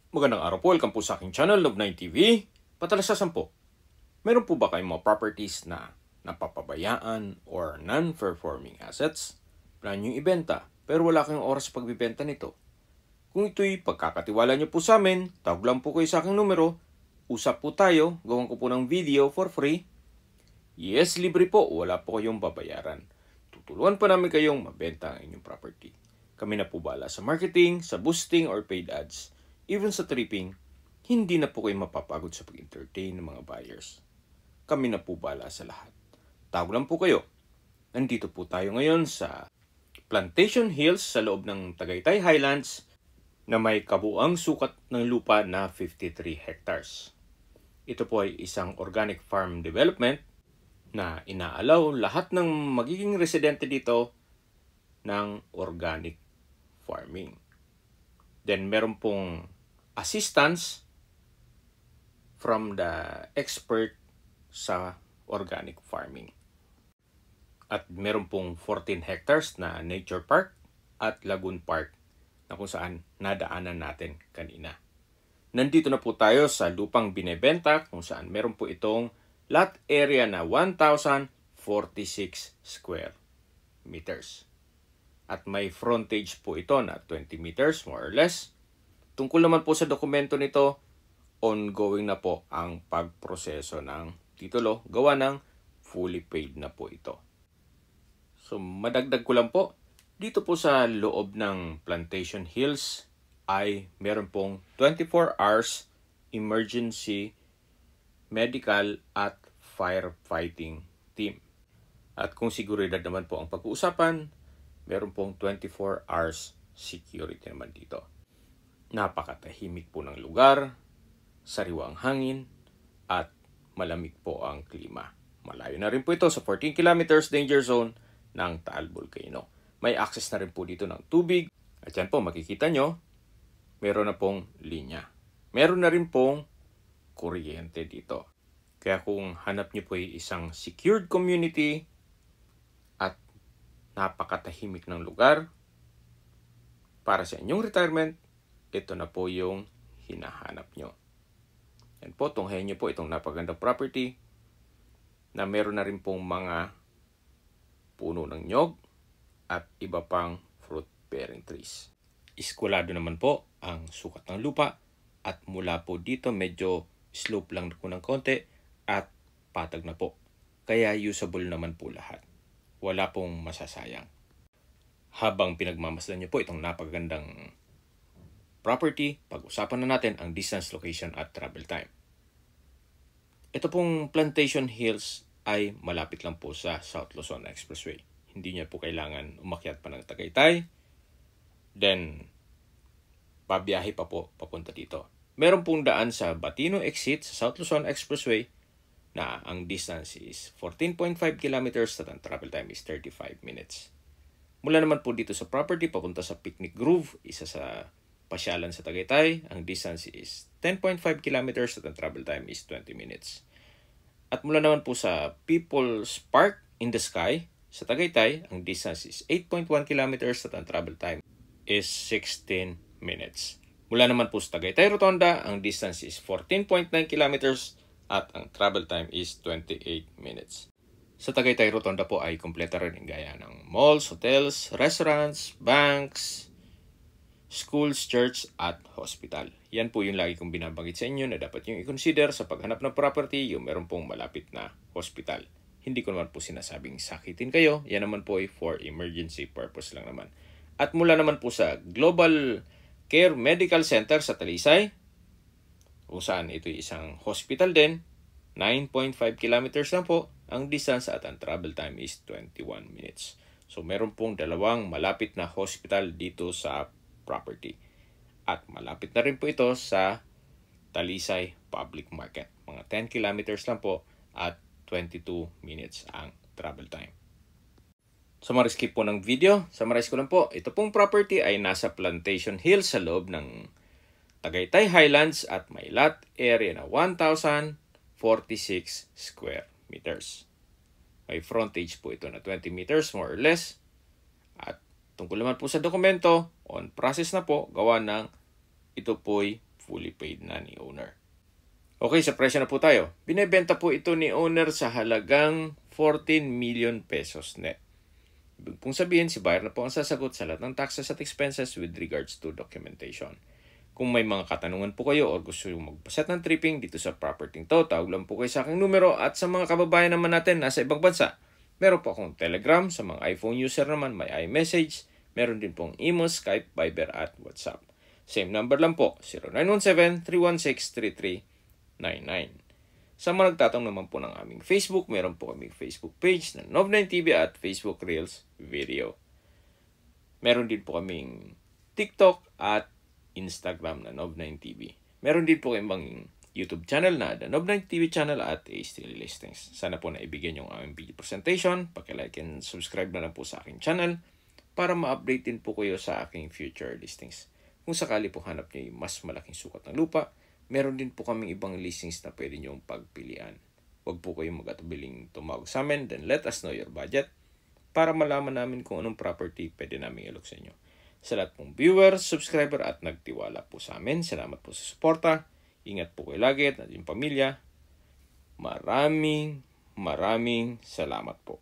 Magandang araw po, welcome po sa aking channel, Love9 TV. Patalasasan po, meron po ba kayong mga properties na napapabayaan or non-performing assets? Plan nyo ibenta, pero wala kayong oras sa pagbibenta nito. Kung ito'y pagkakatiwala nyo po sa amin, tawag lang po kayo sa aking numero, usap po tayo, gawin ko po ng video for free. Yes, libre po, wala po kayong babayaran. Tutulungan pa namin kayong mabenta ang inyong property. Kami na po bahala sa marketing, sa boosting or paid ads. Even sa tripping, hindi na po kayo mapapagod sa pag-entertain ng mga buyers. Kami na po bahala sa lahat. Tawag lang po kayo. Nandito po tayo ngayon sa Plantation Hills sa loob ng Tagaytay Highlands na may kabuang sukat ng lupa na 53 hectares. Ito po ay isang organic farm development na inaalaw lahat ng magiging residente dito ng organic farming. Then meron pong assistance from the expert sa organic farming. At meron pong 14 hectares na nature park at lagoon park na kung saan nadaanan natin kanina. Nandito na po tayo sa lupang binebenta kung saan meron po itong lot area na 1,046 square meters. At may frontage po ito na 20 meters more or less. Tungkol naman po sa dokumento nito, ongoing na po ang pagproseso ng titulo, gawa ng fully paid na po ito. So madagdag ko lang po, dito po sa loob ng Plantation Hills ay meron pong 24 hours emergency medical at firefighting team. At kung seguridad naman po ang pag-uusapan, meron pong 24 hours security naman dito. Napakatahimik po ng lugar, sariwa ang hangin, at malamig po ang klima. Malayo na rin po ito sa 14 kilometers danger zone ng Taal Volcano. May access na rin po dito ng tubig. At yan po, makikita nyo, meron na pong linya. Meron na rin pong kuryente dito. Kaya kung hanap nyo po ay isang secured community at napakatahimik ng lugar para sa inyong retirement, ito na po yung hinahanap nyo. Yan po, tunghayan nyo po itong napagandang property na meron na rin pong mga puno ng nyog at iba pang fruit-bearing trees. Iskulado naman po ang sukat ng lupa at mula po dito medyo slope lang po ng konti at patag na po. Kaya usable naman po lahat. Wala pong masasayang. Habang pinagmamasdan nyo po itong napagandang property, pag-usapan na natin ang distance, location at travel time. Ito pong Plantation Hills ay malapit lang po sa South Luzon Expressway. Hindi niya po kailangan umakyat pa ng Tagaytay. Then, pabiyahe pa po papunta dito. Meron pong daan sa Batino exit sa South Luzon Expressway na ang distance is 14.5 kilometers at ang travel time is 35 minutes. Mula naman po dito sa property papunta sa Picnic Grove, isa sa pasyalan sa Tagaytay, ang distance is 10.5 kilometers at ang travel time is 20 minutes. At mula naman po sa People's Park in the Sky sa Tagaytay, ang distance is 8.1 kilometers at ang travel time is 16 minutes. Mula naman po sa Tagaytay Rotonda, ang distance is 14.9 kilometers at ang travel time is 28 minutes. Sa Tagaytay Rotonda po ay kumpleto rin gaya ng malls, hotels, restaurants, banks, schools, church, at hospital. Yan po yung lagi kong binabanggit sa inyo na dapat yung i-consider sa paghanap ng property, yung meron pong malapit na hospital. Hindi ko naman po sinasabing sakitin kayo. Yan naman po ay for emergency purpose lang naman. At mula naman po sa Global Care Medical Center sa Talisay, kung saan ito ay isang hospital din, 9.5 kilometers lang po ang distance at ang travel time is 21 minutes. So meron pong dalawang malapit na hospital dito sa property. At malapit na rin po ito sa Talisay Public Market. Mga 10 kilometers lang po at 22 minutes ang travel time. Summarize po ng video. Summarize ko lang po. Ito pong property ay nasa Plantation Hills sa loob ng Tagaytay Highlands at may lot area na 1,046 square meters. May frontage po ito na 20 meters more or less. At tungkol naman po sa dokumento, on process na po, gawa ng ito po'y fully paid na ni owner. Okay, sa presyo na po tayo. Binebenta po ito ni owner sa halagang 14 million pesos net. Ibig pong sabihin, si buyer na po ang sasagot sa lahat ng taxes at expenses with regards to documentation. Kung may mga katanungan po kayo o gusto nyo magpaset ng tripping dito sa property to, tawag lang po kayo sa aking numero. At sa mga kababayan naman natin nasa ibang bansa, meron po akong Telegram. Sa mga iPhone user naman, may iMessage. Meron din pong email, Skype, Viber at WhatsApp. Same number lang po, 0917-316-3399. Sa mga nagtatanong naman po ng aming Facebook, meron po kaming Facebook page na Nov9TV at Facebook Reels Video. Meron din po kaming TikTok at Instagram na Nov9TV. Meron din po kaming YouTube channel na The Nov9TV channel at Ace Daily Listings. Sana po naibigyan yung aming video presentation. Paki-like and subscribe na lang po sa aking channel para ma-update din po kayo sa aking future listings. Kung sakali po hanap niyo yung mas malaking sukat ng lupa, meron din po kaming ibang listings na pwede niyong pagpilian. Huwag po kayong mag-atubiling tumawag sa amin, then let us know your budget para malaman namin kung anong property pwede namin ilok sa inyo. Sa lahat pong viewers, subscriber at nagtiwala po sa amin, salamat po sa suporta. Ingat po kayo lagi at yung pamilya. Maraming salamat po.